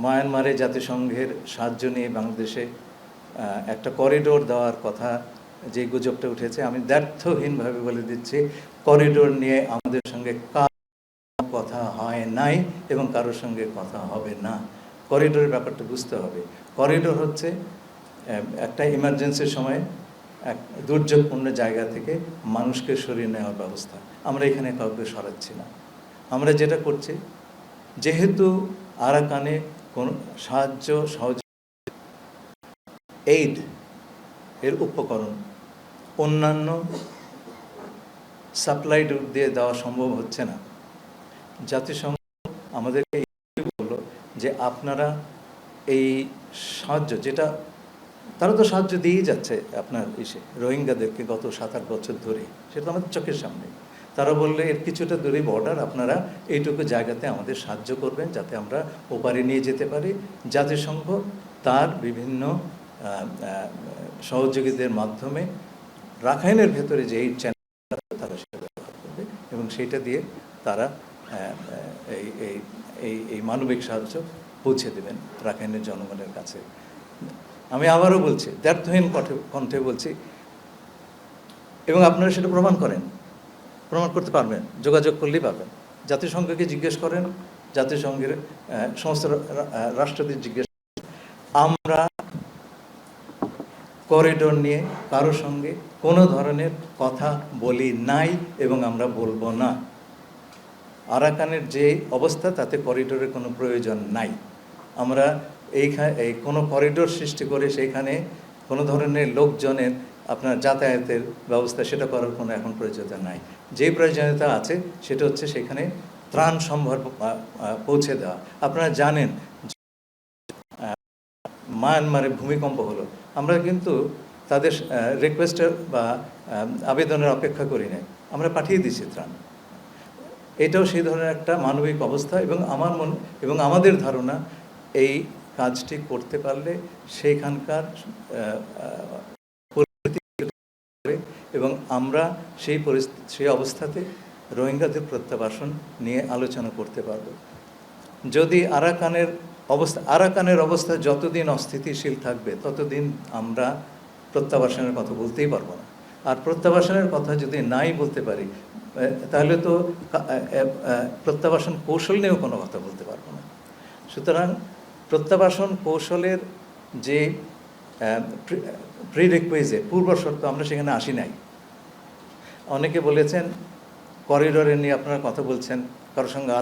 মায়ানমারে জাতিসংঘের সাহায্য নিয়ে বাংলাদেশে একটা করিডোর দেওয়ার কথা যে গুজবটা উঠেছে, আমি দ্ব্যর্থহীনভাবে বলে দিচ্ছি, করিডোর নিয়ে আমাদের সঙ্গে কথা হয় নাই এবং কারোর সঙ্গে কথা হবে না। করিডোরের ব্যাপারটা বুঝতে হবে। করিডোর হচ্ছে একটা ইমার্জেন্সির সময় এক দুর্যোগপূর্ণ জায়গা থেকে মানুষকে সরিয়ে নেওয়ার ব্যবস্থা। আমরা এখানে কাউকে সরাচ্ছি না। আমরা যেটা করছি, যেহেতু আরাকানে কোন সাহায্য সহযোগিতা এইড এর উপকরণ অন্যান্য সাপ্লাই রুট দিয়ে দেওয়া সম্ভব হচ্ছে না, জাতিসংঘ আমাদেরকে বললো যে আপনারা এই সাহায্য, যেটা তারা তো সাহায্য দিয়েই যাচ্ছে আপনার রোহিঙ্গাদেরকে গত 7-8 বছর ধরে, সেটা আমাদের চোখের সামনে। তারা বললে এর কিছুটা দূরে বর্ডার, আপনারা এইটুকু জায়গাতে আমাদের সাহায্য করবেন যাতে আমরা ওপারে নিয়ে যেতে পারি। জাতিসংঘ তার বিভিন্ন সহযোগীদের মাধ্যমে রাখাইনের ভেতরে যে এই চ্যানেল তারা সেটা ব্যবহার করবে এবং সেইটা দিয়ে তারা এই মানবিক সাহায্য পৌঁছে দেবেন রাখাইনের জনগণের কাছে। আমি আবারও বলছি, দ্ব্যর্থহীন কণ্ঠে বলছি, এবং আপনারা সেটা প্রমাণ করতে পারবেন, যোগাযোগ করলেই পাবেন। জাতিসংঘকে জিজ্ঞেস করেন, জাতিসংঘের সমস্ত রাষ্ট্রদের জিজ্ঞেস করেন। আমরা করিডোর নিয়ে কারোর সঙ্গে কোনো ধরনের কথা বলি নাই এবং আমরা বলবো না। আরাকানের যে অবস্থা, তাতে করিডোরের কোনো প্রয়োজন নাই। আমরা এই কোনো করিডোর সৃষ্টি করে সেইখানে কোনো ধরনের লোকজনের আপনার যাতায়াতের ব্যবস্থা সেটা করার কোনো এখন প্রয়োজনীয়তা নাই। যে প্রয়োজনীয়তা আছে সেটা হচ্ছে সেখানে ত্রাণ সম্ভার পৌঁছে দেওয়া। আপনারা জানেন মায়ানমারে ভূমিকম্প হলো, আমরা কিন্তু তাদের রিকোয়েস্টের বা আবেদনের অপেক্ষা করি নাই, আমরা পাঠিয়ে দিয়েছি ত্রাণ। এটাও সেই ধরনের একটা মানবিক অবস্থা এবং আমাদের ধারণা এই কাজটি করতে পারলে সেইখানকার পরিস্থিতি এবং আমরা সেই অবস্থাতে রোহিঙ্গাদের প্রত্যাবাসন নিয়ে আলোচনা করতে পারব। যদি আরাকানের অবস্থা যতদিন অস্থিতিশীল থাকবে ততদিন আমরা প্রত্যাবাসনের কথা বলতেই পারবো না। আর প্রত্যাবাসনের কথা যদি নাই বলতে পারি, তাহলে তো প্রত্যাবাসন কৌশল নিয়েও কোনো কথা বলতে পারবো না। সুতরাং প্রত্যাবাসন কৌশলের যে প্রিরিকুইজিট, পূর্ব শর্ত, আমরা সেখানে আসি নাই। অনেকে বলেছেন করিডোরে নিয়ে আপনারা কথা বলছেন, কারোর সঙ্গে